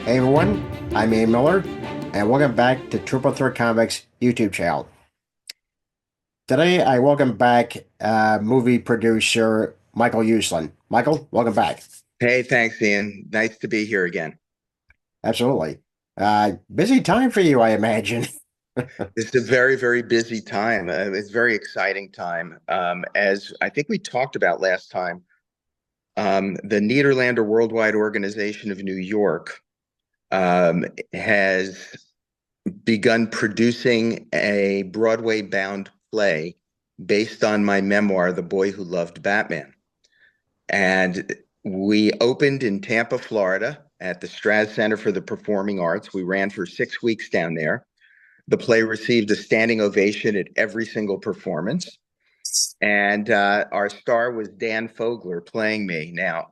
Hey everyone, I'm Ian Miller, and welcome back to Triple Threat Comics YouTube channel. Today, I welcome back movie producer Michael Uslan. Michael, welcome back. Hey, thanks, Ian. Nice to be here again. Absolutely. Busy time for you, I imagine. This is a very, very busy time. It's a very exciting time. As I think we talked about last time, the Nederlander Worldwide Organization of New York has begun producing a Broadway-bound play based on my memoir, The Boy Who Loved Batman. And we opened in Tampa, Florida, at the Straz Center for the Performing Arts. We ran for 6 weeks down there. The play received a standing ovation at every single performance. And our star was Dan Fogler playing me. Now,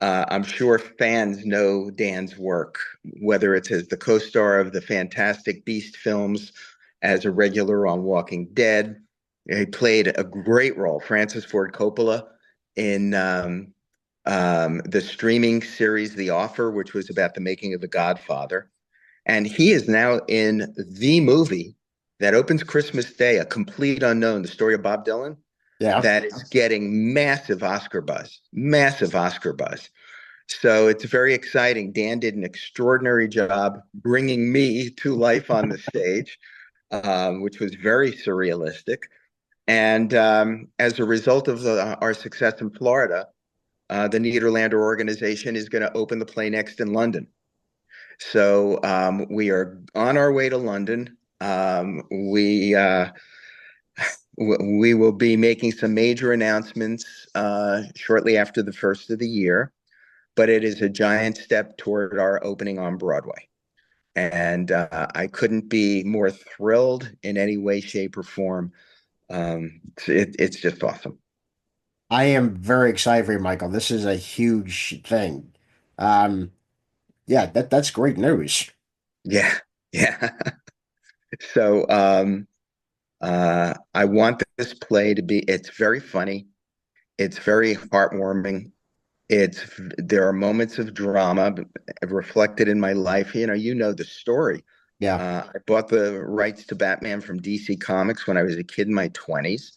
I'm sure fans know Dan's work, whether it's as the co star of the Fantastic Beast films, as a regular on Walking Dead. He played a great role, Francis Ford Coppola, in the streaming series The Offer, which was about the making of The Godfather. And he is now in the movie that opens Christmas Day, A Complete Unknown, the story of Bob Dylan, Yeah. that is getting massive Oscar buzz, massive Oscar buzz. So it's very exciting. Dan did an extraordinary job bringing me to life on the stage, which was very surrealistic. And as a result of our success in Florida, the Nederlander organization is going to open the play next in London. So we are on our way to London. We will be making some major announcements shortly after the first of the year, but it is a giant step toward our opening on Broadway. And I couldn't be more thrilled in any way, shape, or form. It's just awesome. I am very excited for you, Michael. This is a huge thing. Um, yeah, that's great news. Yeah, yeah. So I want this play to be, it's very funny. It's very heartwarming. There are moments of drama reflected in my life. You know the story. Yeah. I bought the rights to Batman from DC Comics when I was a kid in my 20s,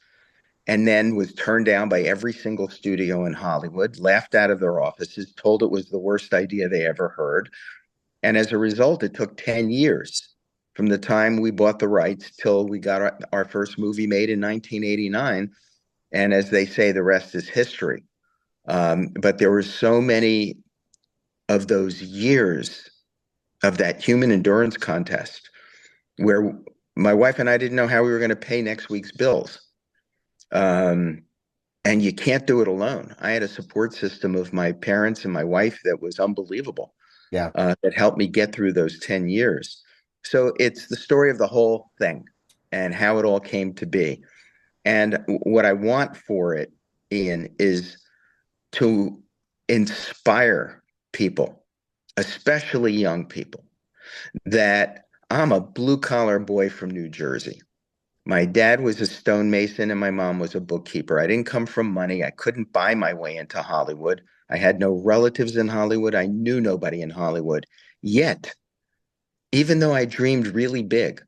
and then was turned down by every single studio in Hollywood, laughed out of their offices, told it was the worst idea they ever heard. And as a result, it took 10 years from the time we bought the rights till we got our first movie made in 1989. And as they say, the rest is history. But there were so many of those years of that human endurance contest where my wife and I didn't know how we were going to pay next week's bills. Um, and you can't do it alone. I had a support system of my parents and my wife that was unbelievable, Yeah. that helped me get through those 10 years. So it's the story of the whole thing and how it all came to be. And what I want for it, Ian, is to inspire people, especially young people, that I'm a blue collar boy from New Jersey. My dad was a stonemason and my mom was a bookkeeper. I didn't come from money. I couldn't buy my way into Hollywood. I had no relatives in Hollywood. I knew nobody in Hollywood. Yet, even though I dreamed really big,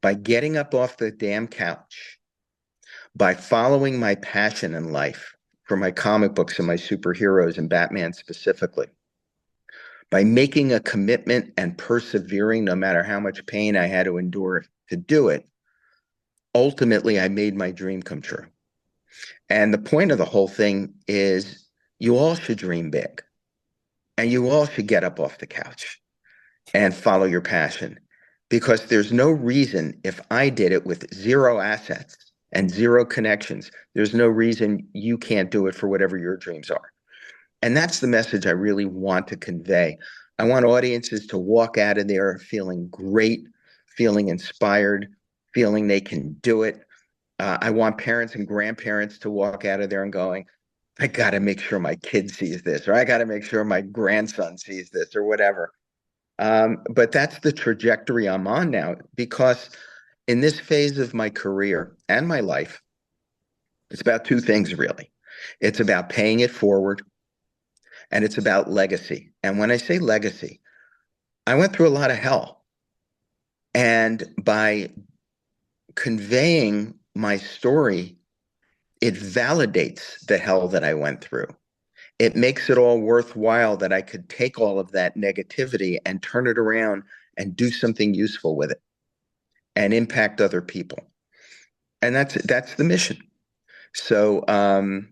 by getting up off the damn couch, by following my passion in life for my comic books and my superheroes and Batman specifically, by making a commitment and persevering no matter how much pain I had to endure to do it, ultimately I made my dream come true. And the point of the whole thing is you all should dream big and you all should get up off the couch and follow your passion because there's no reason if I did it with zero assets and zero connections, there's no reason you can't do it for whatever your dreams are. And that's the message I really want to convey. I want audiences to walk out of there feeling great, feeling inspired, feeling they can do it. I want parents and grandparents to walk out of there and going, I got to make sure my kid sees this, or I got to make sure my grandson sees this, or whatever. But that's the trajectory I'm on now because in this phase of my career and my life, it's about two things really. It's about paying it forward and it's about legacy. And when I say legacy, I went through a lot of hell. And by conveying my story, it validates the hell that I went through. It makes it all worthwhile that I could take all of that negativity and turn it around and do something useful with it and impact other people. And that's the mission. So um,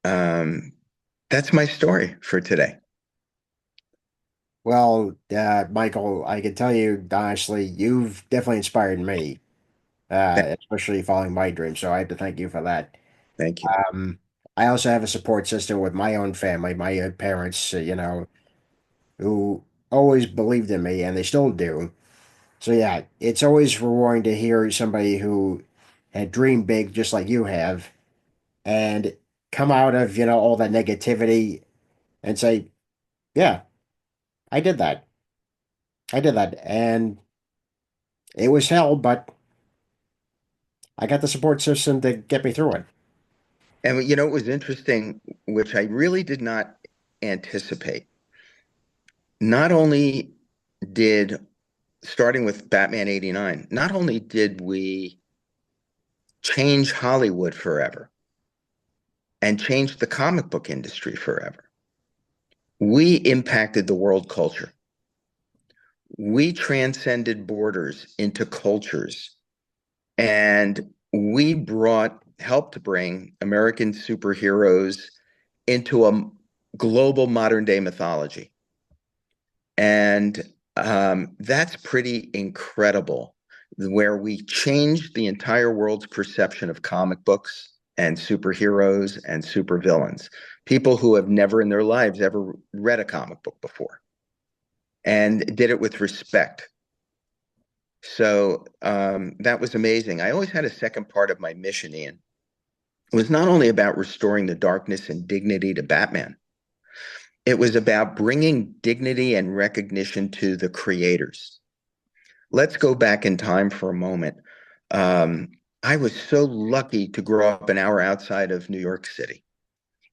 that's my story for today. Well, Michael, I can tell you honestly, you've definitely inspired me, especially following my dreams. So I have to thank you for that. Thank you. Um, I also have a support system with my own family, my parents, who always believed in me, and they still do. So yeah, it's always rewarding to hear somebody who had dreamed big, just like you have, and come out of, all that negativity and say, yeah, I did that. I did that. And it was hell, but I got the support system to get me through it. And it was interesting, which I really did not anticipate. Not only did, starting with Batman 89, not only did we change Hollywood forever and change the comic book industry forever, we impacted the world culture. We transcended borders into cultures, and we helped to bring American superheroes into a global modern day mythology. And that's pretty incredible, where we changed the entire world's perception of comic books and superheroes and supervillains, people who have never in their lives ever read a comic book before, and did it with respect. So that was amazing. I always had a second part of my mission, Ian. It was not only about restoring the darkness and dignity to Batman, it was about bringing dignity and recognition to the creators. Let's go back in time for a moment. Um, I was so lucky to grow up an hour outside of New York City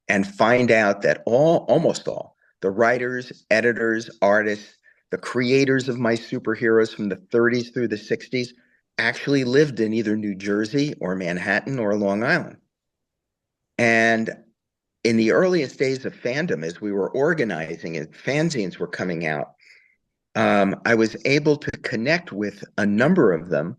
and find out that almost all, the writers, editors, artists, the creators of my superheroes from the 30s through the 60s actually lived in either New Jersey or Manhattan or Long Island. And in the earliest days of fandom, as we were organizing and fanzines were coming out, I was able to connect with a number of them.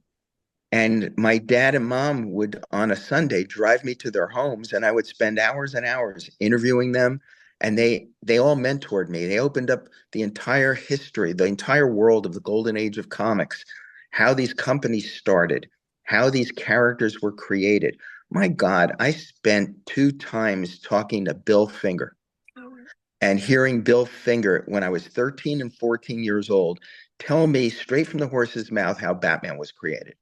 And my dad and mom would, on a Sunday, drive me to their homes, and I would spend hours and hours interviewing them. And they all mentored me. They opened up the entire history, the entire world of the golden age of comics, how these companies started, how these characters were created. My God, I spent 2 times talking to Bill Finger and hearing Bill Finger when I was 13 and 14 years old tell me straight from the horse's mouth how Batman was created.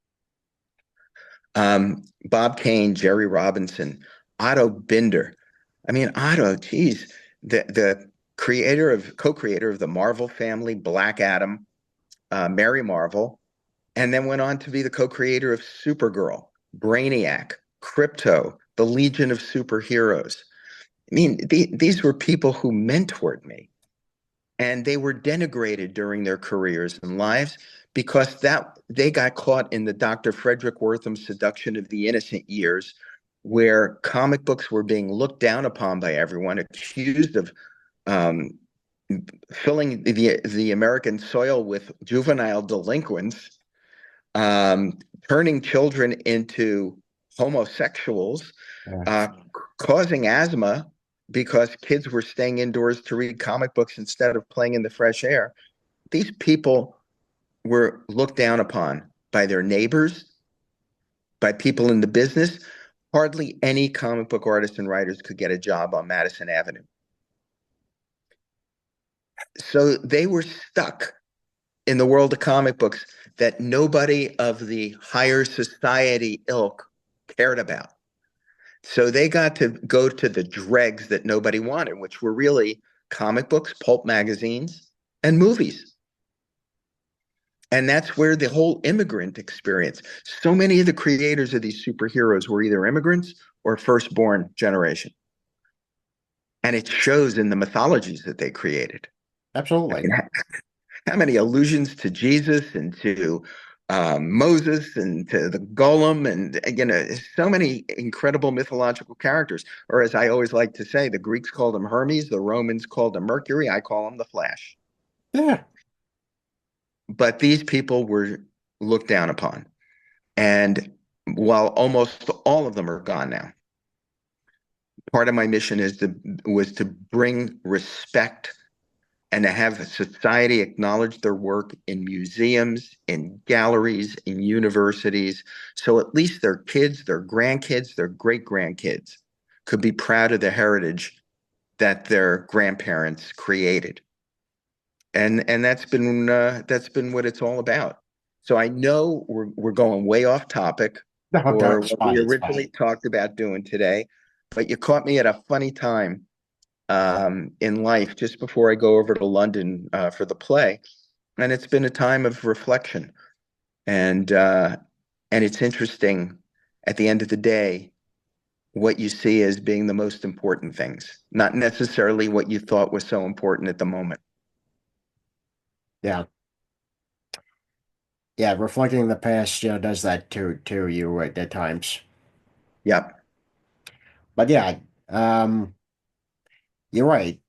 Bob Kane, Jerry Robinson, Otto Binder. I mean, Otto, geez, the co-creator of the Marvel family, Black Adam, Mary Marvel, and then went on to be the co-creator of Supergirl, Brainiac, Crypto, the Legion of Superheroes. I mean, these were people who mentored me, and they were denigrated during their careers and lives because that they got caught in the Dr. Frederick Wertham seduction of the innocent years, where comic books were being looked down upon by everyone, accused of um, filling the American soil with juvenile delinquents, um, turning children into homosexuals, Yeah, uh, causing asthma because kids were staying indoors to read comic books instead of playing in the fresh air. These people were looked down upon by their neighbors, by people in the business. Hardly any comic book artists and writers could get a job on Madison Avenue. So they were stuck in the world of comic books that nobody of the higher society ilk cared about. So they got to go to the dregs that nobody wanted, which were really comic books, pulp magazines, and movies. And that's where the whole immigrant experience. So many of the creators of these superheroes were either immigrants or firstborn generation. And it shows in the mythologies that they created. I absolutely. mean, how many allusions to Jesus and to Moses and to the Golem, and so many incredible mythological characters. Or as I always like to say, the Greeks called him Hermes, the Romans called him Mercury. I call him the Flash. Yeah. But these people were looked down upon, and while almost all of them are gone now, part of my mission was to bring respect and to have society acknowledge their work in museums, in galleries, in universities, so at least their kids, their grandkids, their great grandkids could be proud of the heritage that their grandparents created. And that's been what it's all about. So I know we're going way off topic No, for that's what we fine. It's originally fine. talked about doing today, but you caught me at a funny time in life just before I go over to London for the play, and it's been a time of reflection. And and it's interesting at the end of the day what you see as being the most important things, not necessarily what you thought was so important at the moment. Yeah. Yeah. Reflecting the past, does that to you at times. Yep, But yeah, you're right.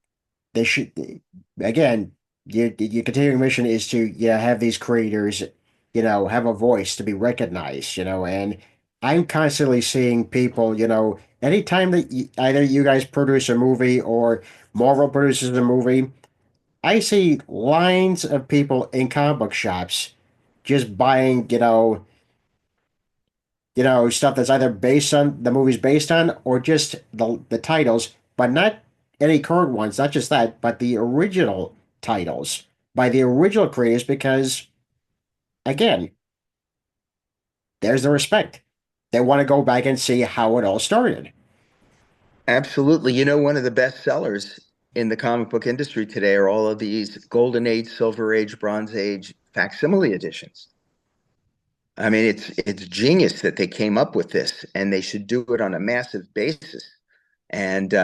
They should, again, your continuing mission is to, have these creators, have a voice to be recognized, and I'm constantly seeing people, anytime that either you guys produce a movie or Marvel produces a movie, I see lines of people in comic book shops just buying, stuff that's either based on the movie's based on or just the titles, but not any current ones, not just that, but the original titles by the original creators because again, there's the respect. They want to go back and see how it all started. absolutely. You know, one of the best sellers in the comic book industry today are all of these Golden Age, Silver Age, Bronze Age facsimile editions. I mean, it's genius that they came up with this, and they should do it on a massive basis, and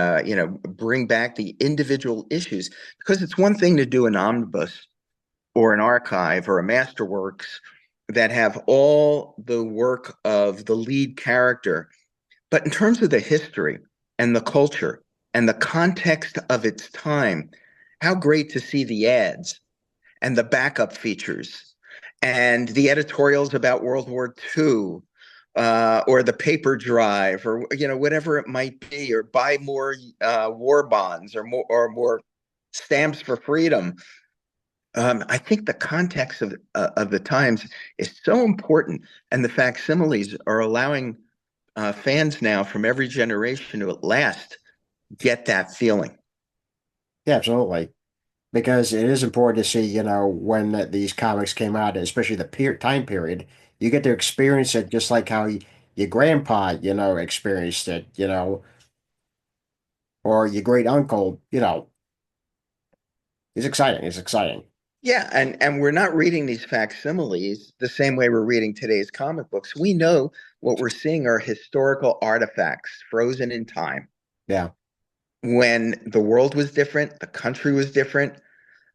bring back the individual issues, because it's one thing to do an omnibus or an archive or a masterworks that have all the work of the lead character, but in terms of the history and the culture and the context of its time, how great to see the ads and the backup features and the editorials about World War II, or the paper drive, or whatever it might be, or buy more war bonds, or more stamps for freedom. I think the context of the times is so important, and the facsimiles are allowing fans now from every generation to at last get that feeling. Yeah, absolutely. Because it is important to see, when these comics came out, especially the time period, you get to experience it just like how your grandpa, experienced it, or your great uncle, it's exciting. It's exciting. Yeah, and we're not reading these facsimiles the same way we're reading today's comic books. We know what we're seeing are historical artifacts frozen in time. Yeah. When the world was different, the country was different,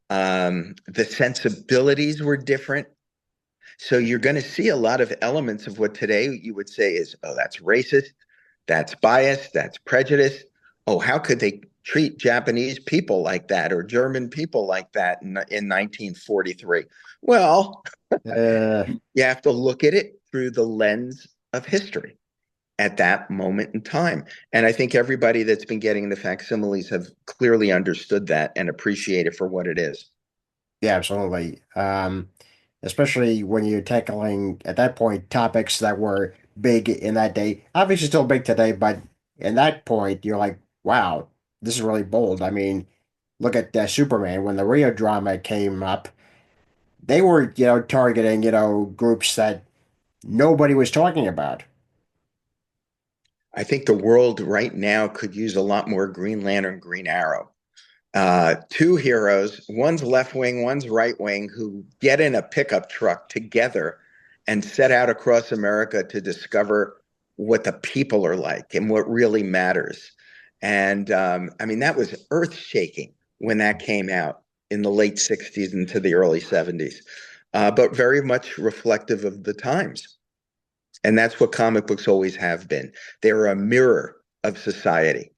the sensibilities were different. So you're going to see a lot of elements of what today you would say is, oh, that's racist, that's biased, that's prejudice. Oh, how could they treat Japanese people like that or German people like that in 1943? Well, Uh, you have to look at it through the lens of history at that moment in time. And I think everybody that's been getting the facsimiles have clearly understood that and appreciate it for what it is. yeah, absolutely. Especially when you're tackling at that point topics that were big in that day, obviously still big today, but in that point, you're like, wow, this is really bold. I mean, look at Superman when the Rio drama came up. They were, targeting, groups that nobody was talking about. I think the world right now could use a lot more Green Lantern, Green Arrow. Two heroes, one's left wing, one's right wing, who get in a pickup truck together and set out across America to discover what the people are like and what really matters. And I mean, that was earth shaking when that came out. in the late 60s into the early 70s, but very much reflective of the times. And that's what comic books always have been. They're a mirror of society.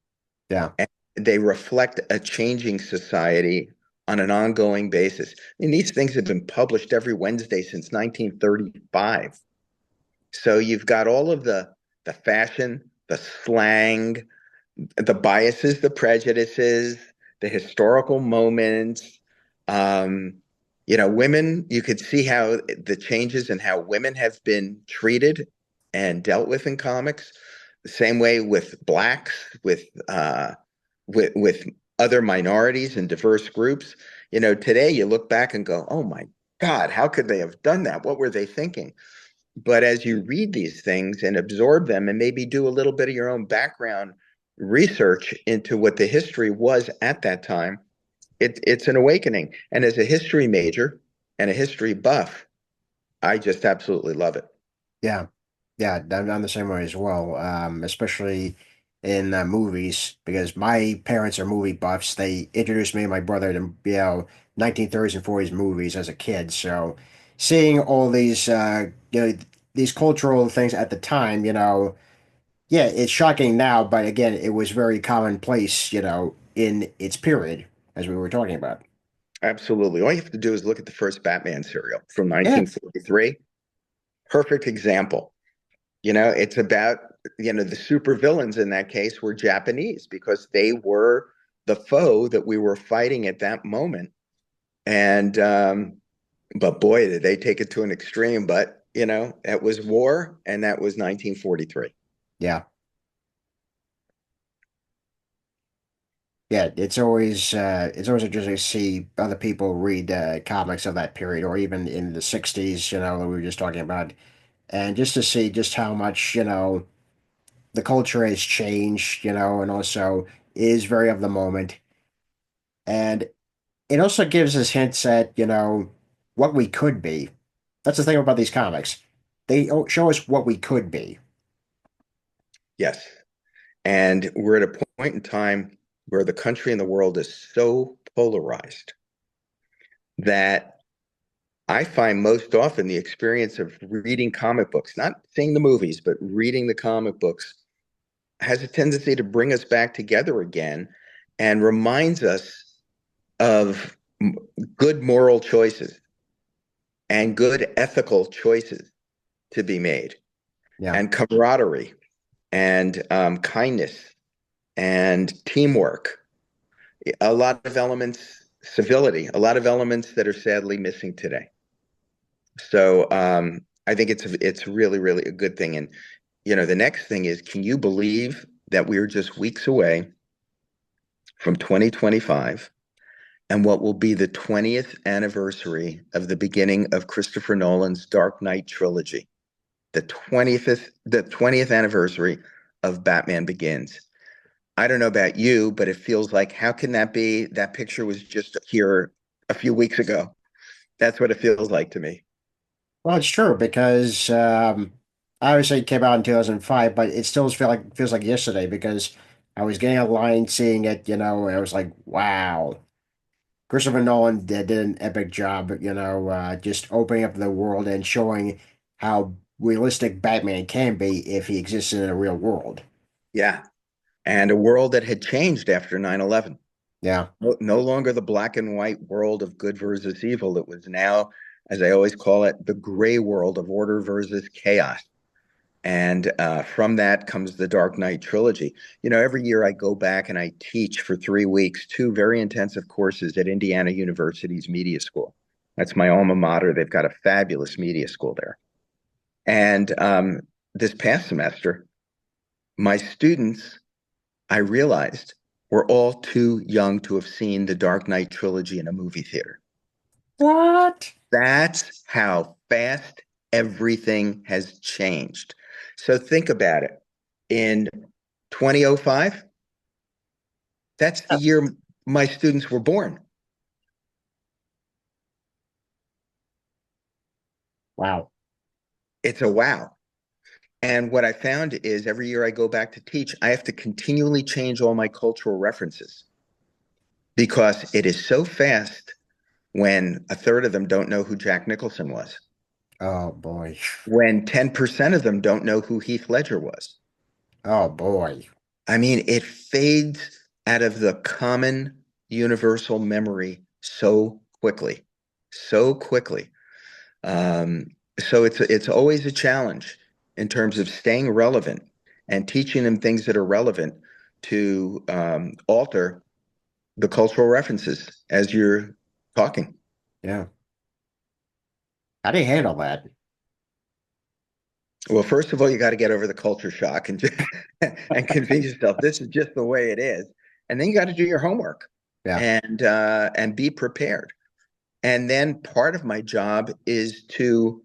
Yeah. And they reflect a changing society on an ongoing basis. I mean, these things have been published every Wednesday since 1935. So you've got all of the fashion, the slang, the biases, the prejudices, the historical moments. Um, Women, you could see how the changes in how women have been treated and dealt with in comics. The same way with blacks, with other minorities and diverse groups. Today you look back and go, "Oh my God, how could they have done that? What were they thinking?" But as you read these things and absorb them and maybe do a little bit of your own background research into what the history was at that time, it's an awakening. And as a history major and a history buff, I just absolutely love it. Yeah. Yeah, I'm the same way as well, especially in movies, because my parents are movie buffs. They introduced me and my brother to, 1930s and 40s movies as a kid. So seeing all these, these cultural things at the time, yeah, it's shocking now, but again, it was very commonplace, in its period, as we were talking about. Absolutely. All you have to do is look at the first Batman serial from Yeah, 1943. Perfect example. It's about, the supervillains in that case were Japanese because they were the foe that we were fighting at that moment. And but boy, did they take it to an extreme. But it was war, and that was 1943. yeah. Yeah, it's always interesting to see other people read comics of that period, or even in the '60s, that we were just talking about, and just to see just how much the culture has changed, and also is very of the moment, and it also gives us hints at what we could be. That's the thing about these comics; they show us what we could be. Yes. And we're at a point in time where the country and the world is so polarized that I find most often the experience of reading comic books, not seeing the movies, but reading the comic books, has a tendency to bring us back together again and reminds us of good moral choices and good ethical choices to be made, Yeah, and camaraderie and kindness and teamwork. A lot of elements, civility, a lot of elements that are sadly missing today. So I think it's really, really a good thing. And the next thing is, can you believe that we're just weeks away from 2025 and what will be the 20th anniversary of the beginning of Christopher Nolan's Dark Knight trilogy? The 20th anniversary of Batman Begins. I don't know about you, but it feels like, how can that be? That picture was just here a few weeks ago. That's what it feels like to me. well, it's true because obviously it came out in 2005, but it still feels like yesterday because I was getting online, seeing it, and I was like, wow. Christopher Nolan did an epic job, just opening up the world and showing how realistic Batman can be if he exists in a real world. Yeah. And a world that had changed after 9/11. Yeah, No longer the black and white world of good versus evil. It was now, as I always call it, the gray world of order versus chaos. And from that comes the Dark Knight trilogy. Every year I go back and I teach for 3 weeks, two very intensive courses at Indiana University's Media School. That's my alma mater. They've got a fabulous media school there. And this past semester, my students, I realized, were all too young to have seen the Dark Knight trilogy in a movie theater. what? That's how fast everything has changed. So think about it. In 2005, that's the year my students were born. Wow. It's a wow. And what I found is every year I go back to teach, I have to continually change all my cultural references because it is so fast when a third of them don't know who Jack Nicholson was, Oh boy. when 10% of them don't know who Heath Ledger was. Oh boy. I mean, it fades out of the common universal memory so quickly, so quickly. Um, so it's always a challenge in terms of staying relevant and teaching them things that are relevant to alter the cultural references as you're talking. Yeah. How do you handle that? Well, first of all, you got to get over the culture shock and and convince yourself this is just the way it is, and then you got to do your homework Yeah. and be prepared. And then part of my job is to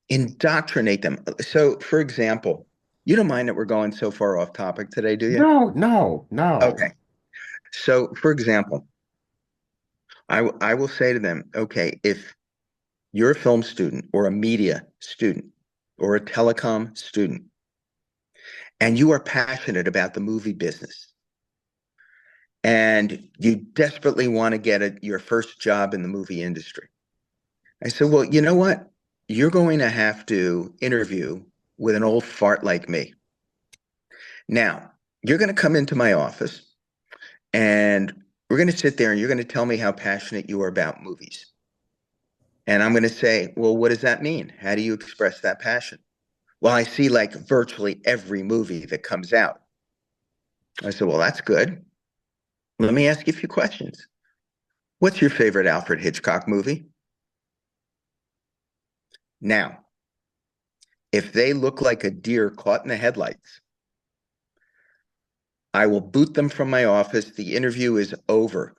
indoctrinate them. So, for example, you don't mind that we're going so far off topic today, do you? No, no, no. Okay. So, for example, I will say to them, okay, if you're a film student or a media student or a telecom student, and you are passionate about the movie business, and you desperately want to get your first job in the movie industry, I said, well, you know what? You're going to have to interview with an old fart like me. Now, you're going to come into my office and we're going to sit there and you're going to tell me how passionate you are about movies. And I'm going to say, well, what does that mean? How do you express that passion? Well, I see like virtually every movie that comes out. I said, well, that's good. Let me ask you a few questions. What's your favorite Alfred Hitchcock movie? Now, if they look like a deer caught in the headlights, I will boot them from my office. The interview is over.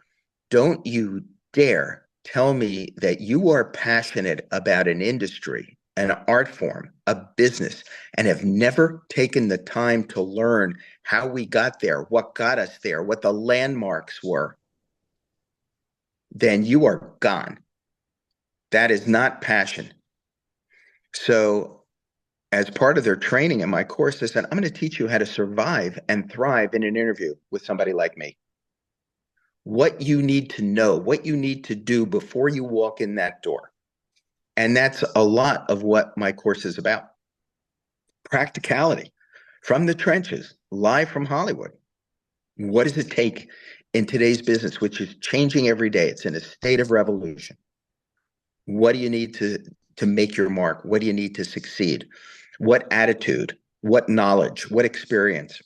Don't you dare tell me that you are passionate about an industry, an art form, a business, and have never taken the time to learn how we got there, what got us there, what the landmarks were. Then you are gone. That is not passion. So, as part of their training in my course, I said, I'm going to teach you how to survive and thrive in an interview with somebody like me. What you need to know, what you need to do before you walk in that door. And that's a lot of what my course is about. Practicality from the trenches, live from Hollywood. What does it take in today's business, which is changing every day? It's in a state of revolution. What do you need to make your mark? What do you need to succeed? What attitude? What knowledge? What experience?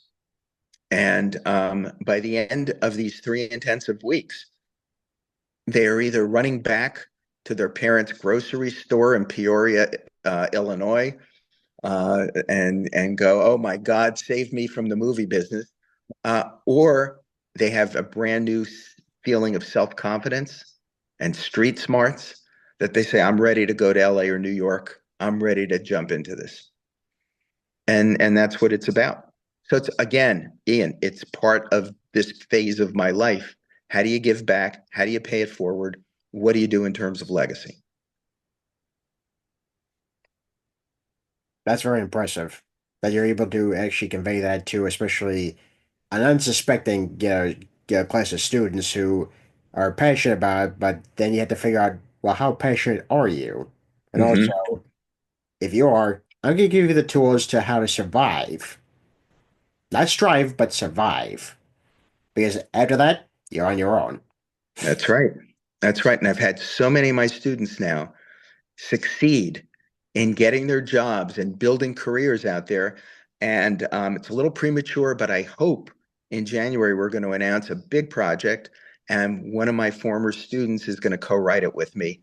And by the end of these 3 intensive weeks, they are either running back to their parents' grocery store in Peoria, Illinois, and go, "Oh my God, save me from the movie business," or they have a brand new feeling of self-confidence and street smarts that they say, "I'm ready to go to LA or New York. I'm ready to jump into this," and that's what it's about. So it's again, Ian, it's part of this phase of my life. How do you give back? How do you pay it forward? What do you do in terms of legacy? That's very impressive that you're able to actually convey that to especially an unsuspecting, class of students who are passionate about it, but then you have to figure out, well, how passionate are you? And also, Hmm. if you are, I'm going to give you the tools to how to survive. Not strive, but survive. Because after that, you're on your own. That's right. That's right. And I've had so many of my students now succeed in getting their jobs and building careers out there. And it's a little premature, but I hope in January we're going to announce a big project, and one of my former students is going to co-write it with me.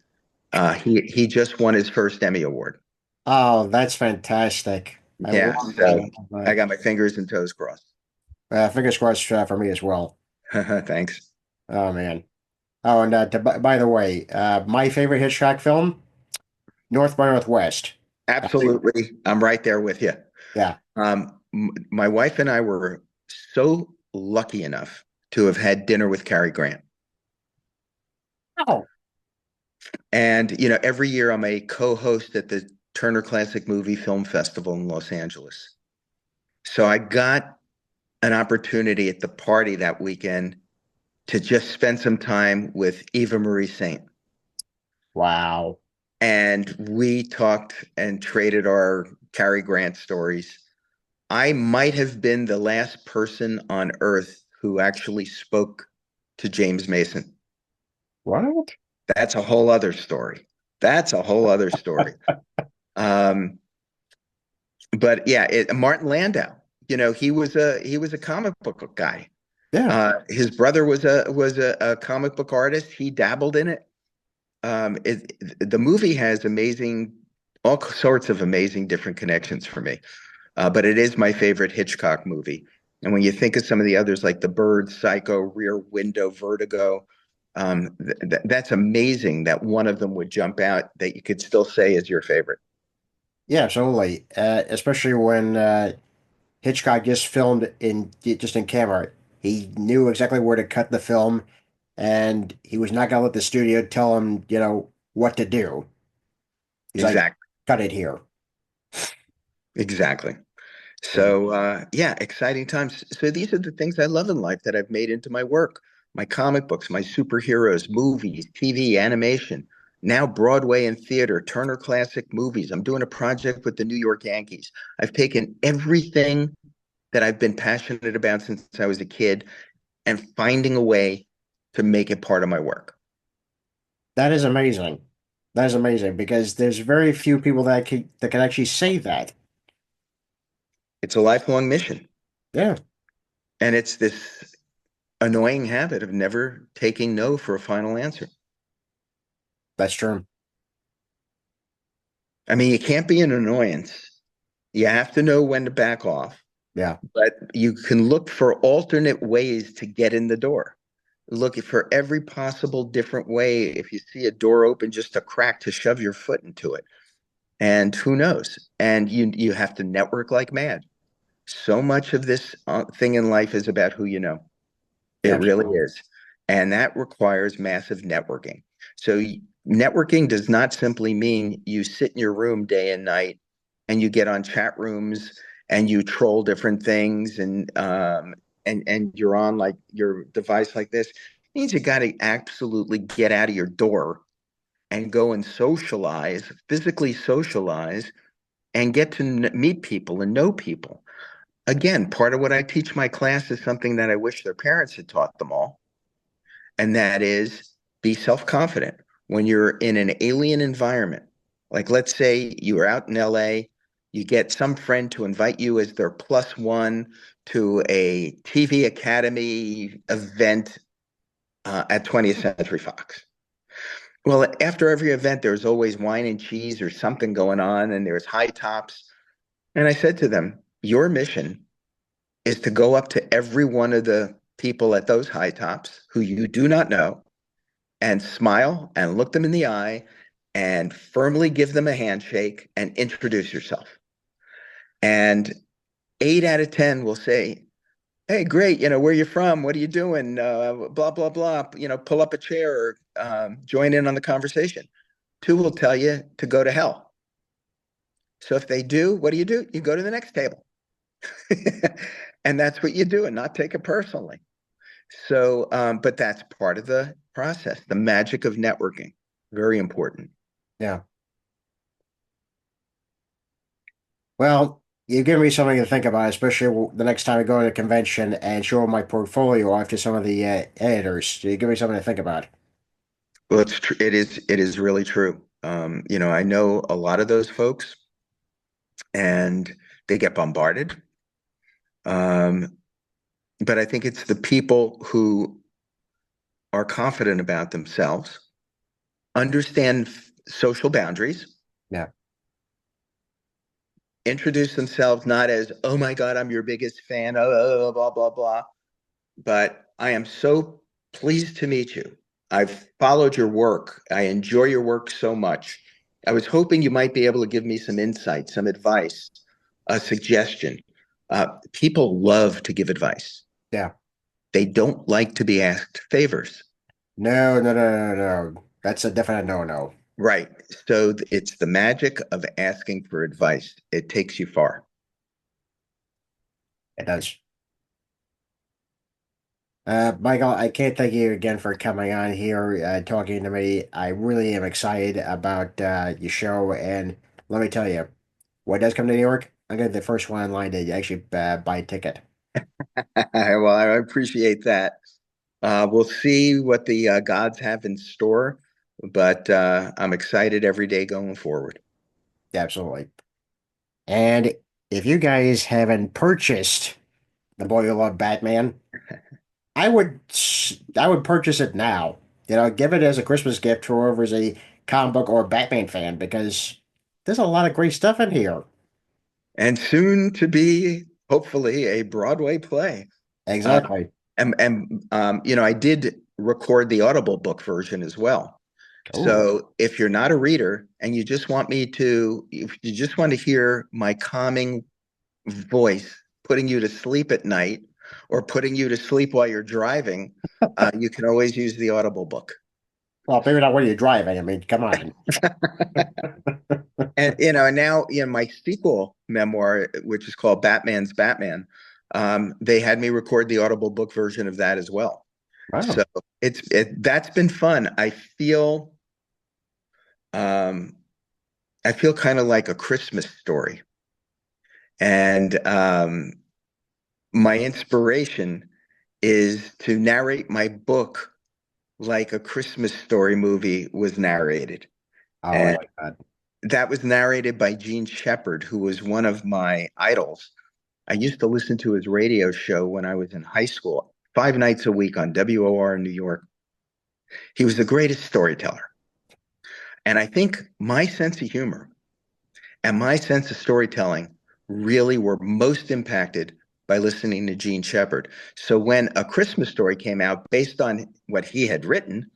He just won his first Emmy Award. Oh, that's fantastic. I Yeah, love that. so I got my fingers and toes crossed. Fingers crossed for me as well. Thanks. Oh, man. Oh, and by the way, my favorite Hitchcock film, North by Northwest. I think, Absolutely, I'm right there with you. yeah. My wife and I were so lucky enough to have had dinner with Cary Grant. Oh, And, every year I'm a co-host at the Turner Classic Movie Film Festival in Los Angeles. So I got an opportunity at the party that weekend to just spend some time with Eva Marie Saint. Wow. And we talked and traded our Cary Grant stories. I might have been the last person on earth who actually spoke to James Mason. What? That's a whole other story. That's a whole other story. Um, but yeah, Martin Landau, he was a comic book guy. Yeah. His brother was a comic book artist. He dabbled in it. The movie has all sorts of amazing different connections for me. But it is my favorite Hitchcock movie. And when you think of some of the others like The Bird, Psycho, Rear Window, Vertigo, that's amazing that one of them would jump out that you could still say is your favorite. Yeah, absolutely. Especially when Hitchcock just filmed in camera. He knew exactly where to cut the film, and he was not going to let the studio tell him, what to do. He's like, Exactly. cut it here. Exactly. Mhm. So, yeah, exciting times. So these are the things I love in life that I've made into my work, my comic books, my superheroes, movies, TV, animation, now Broadway and theater, Turner Classic Movies. I'm doing a project with the New York Yankees. I've taken everything that I've been passionate about since I was a kid and finding a way to make it part of my work. That is amazing. That is amazing because there's very few people that can actually say that. It's a lifelong mission. Yeah, And it's this annoying habit of never taking no for a final answer. that's true. I mean, you can't be an annoyance. You have to know when to back off, Yeah, but you can look for alternate ways to get in the door. Look for every possible different way. If you see a door open, just a crack to shove your foot into it. And who knows? And you have to network like mad. So much of this thing in life is about who you know. yeah, It really absolutely. is. And that requires massive networking. So networking does not simply mean you sit in your room day and night and you get on chat rooms and you troll different things and you're on like your device like this. It means you got to absolutely get out of your door and go and socialize, physically socialize, and get to meet people and know people. Again, part of what I teach my class is something that I wish their parents had taught them all, and that is be self confident when you're in an alien environment. Like, let's say you are out in LA, you get some friend to invite you as their plus one to a TV Academy event at 20th Century Fox. Well, after every event, there's always wine and cheese or something going on, and there's high tops. And I said to them, your mission is to go up to every one of the people at those high tops who you do not know and smile and look them in the eye and firmly give them a handshake and introduce yourself. And 8 out of 10 will say, hey, great, where you from? What are you doing? Blah, blah, blah. Pull up a chair or join in on the conversation. Two will tell you to go to hell. So if they do, what do? You go to the next table. And that's what you do and not take it personally. So, but that's part of the process, the magic of networking. Very important. Yeah. Well, you give me something to think about, especially the next time I go to a convention and show my portfolio off to some of the editors. You give me something to think about. Well, it is really true. I know a lot of those folks and they get bombarded. Um, but I think it's the people who are confident about themselves, understand social boundaries, Yeah. introduce themselves not as, oh my God, I'm your biggest fan, blah, blah, blah, but I am so pleased to meet you. I've followed your work. I enjoy your work so much. I was hoping you might be able to give me some insight, some advice, a suggestion. People love to give advice. Yeah. They don't like to be asked favors. No, no, no, no, no. That's a definite no-no. Right. So it's the magic of asking for advice. It takes you far. It does. Michael, I can't thank you again for coming on here, talking to me. I really am excited about your show, and let me tell you, when it does come to New York, I'm gonna be the first one in line to actually buy a ticket. Well, I appreciate that. We'll see what the gods have in store, but I'm excited every day going forward. Absolutely. And if you guys haven't purchased The Boy Who Loved Batman, I would purchase it now. You know, give it as a Christmas gift for whoever's a comic book or Batman fan because there's a lot of great stuff in here. And soon to be, hopefully, a Broadway play. Uh, Exactly. I did record the Audible book version as well. Oh, So if you're not a reader and if you just want to hear my calming voice putting you to sleep at night or putting you to sleep while you're driving, you can always use the Audible book. well, maybe not when you're driving. I mean, come on. And now my sequel memoir, which is called Batman's Batman, they had me record the Audible book version of that as well. So Wow. that's been fun. Um, I feel kind of like a Christmas story, and my inspiration is to narrate my book like a Christmas story movie was narrated. Oh, I And like that. that was narrated by Gene Shepard, who was one of my idols. I used to listen to his radio show when I was in high school, 5 nights a week on WOR in New York. He was the greatest storyteller. And I think my sense of humor and my sense of storytelling really were most impacted by listening to Gene Shepard. So when A Christmas Story came out based on what he had written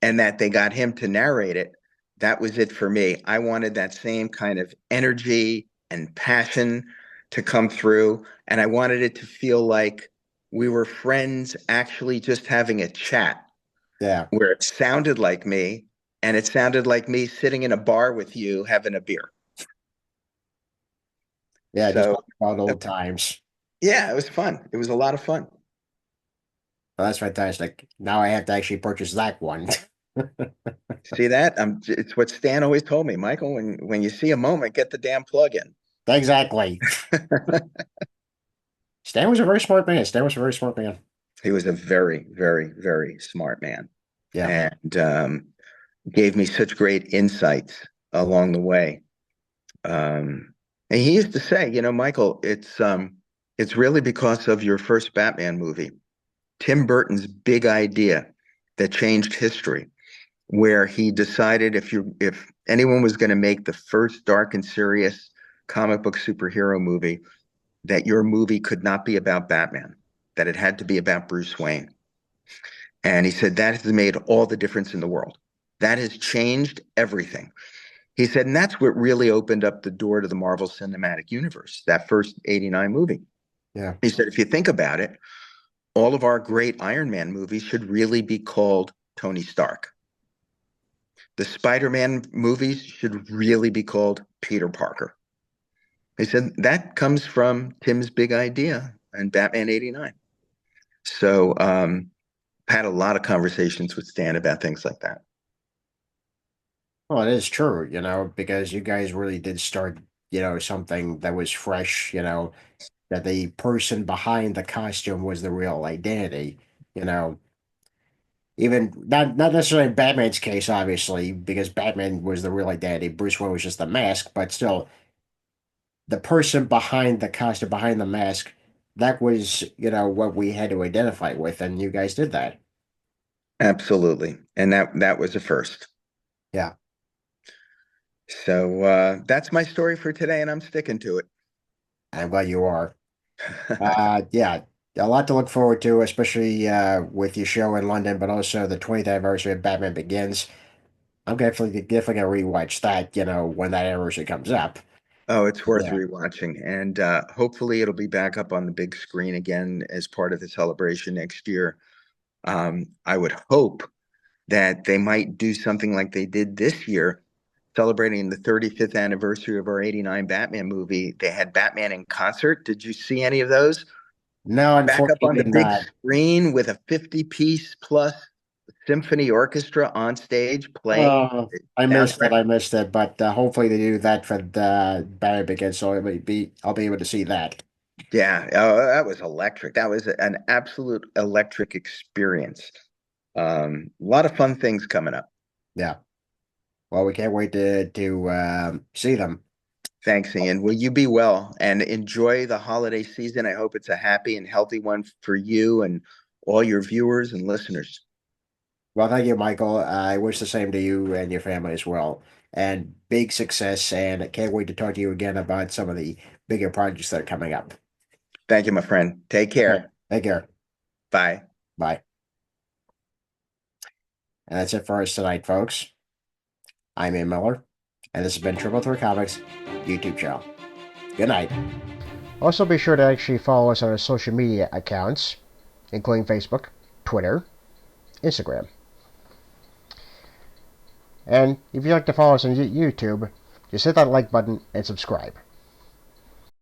and that they got him to narrate it, that was it for me. I wanted that same kind of energy and passion to come through. And I wanted it to feel like we were friends actually just having a chat Yeah. where it sounded like me and it sounded like me sitting in a bar with you having a beer. Yeah. Just So, talk about uh, old times. yeah, it was fun. It was a lot of fun. Well, that's fantastic. Now I have to actually purchase that one. See that? It's what Stan always told me, Michael. When you see a moment, get the damn plug in. Exactly. Stan was a very smart man. Stan was a very smart man. He was a very, very, very smart man, Yeah. and gave me such great insights along the way. And he used to say, Michael, it's really because of your first Batman movie, Tim Burton's big idea that changed history, where he decided if anyone was going to make the first dark and serious comic book superhero movie, that your movie could not be about Batman, that it had to be about Bruce Wayne. And he said that has made all the difference in the world. That has changed everything. He said, and that's what really opened up the door to the Marvel Cinematic Universe, that first 89 movie. Yeah. He said, if you think about it, all of our great Iron Man movies should really be called Tony Stark. The Spider-Man movies should really be called Peter Parker. He said that comes from Tim's big idea in Batman 89. So had a lot of conversations with Stan about things like that. Well, it is true, because you guys really did start, something that was fresh, that the person behind the costume was the real identity, you know. Even not necessarily in Batman's case, obviously, because Batman was the real identity. Bruce Wayne was just the mask, but still, the person behind the costume, behind the mask, that was, what we had to identify with, and you guys did that. Absolutely. And that was a first. Yeah, So that's my story for today, and I'm sticking to it. I'm glad you are. Yeah, a lot to look forward to, especially with your show in London, but also the 20th anniversary of Batman Begins. I'm definitely gonna rewatch that, when that anniversary comes up. Oh, it's worth Yeah, rewatching. And hopefully it'll be back up on the big screen again as part of the celebration next year. I would hope that they might do something like they did this year, celebrating the 35th anniversary of our 89 Batman movie. They had Batman in concert. Did you see any of those? No, back up on unfortunately the big not. screen with a 50-piece plus symphony orchestra on stage playing Oh, the I missed it. soundtrack. I missed it. But hopefully they do that for the Barry Begins, so I'll be able to see that. Yeah, that was electric. That was an absolute electric experience. A lot of fun things coming up. Yeah. Well, we can't wait to see them. Thanks, Ian. Will you be well and enjoy the holiday season? I hope it's a happy and healthy one for you and all your viewers and listeners. Well, thank you, Michael. I wish the same to you and your family as well. And big success. And I can't wait to talk to you again about some of the bigger projects that are coming up. Thank you, my friend. Take Okay. care. Take care. Bye. Bye. And that's it for us tonight, folks. I'm Ian Miller, and this has been Triple Threat Comics YouTube channel. Good night. Also, be sure to actually follow us on our social media accounts, including Facebook, Twitter, Instagram. And if you'd like to follow us on YouTube, just hit that like button and subscribe.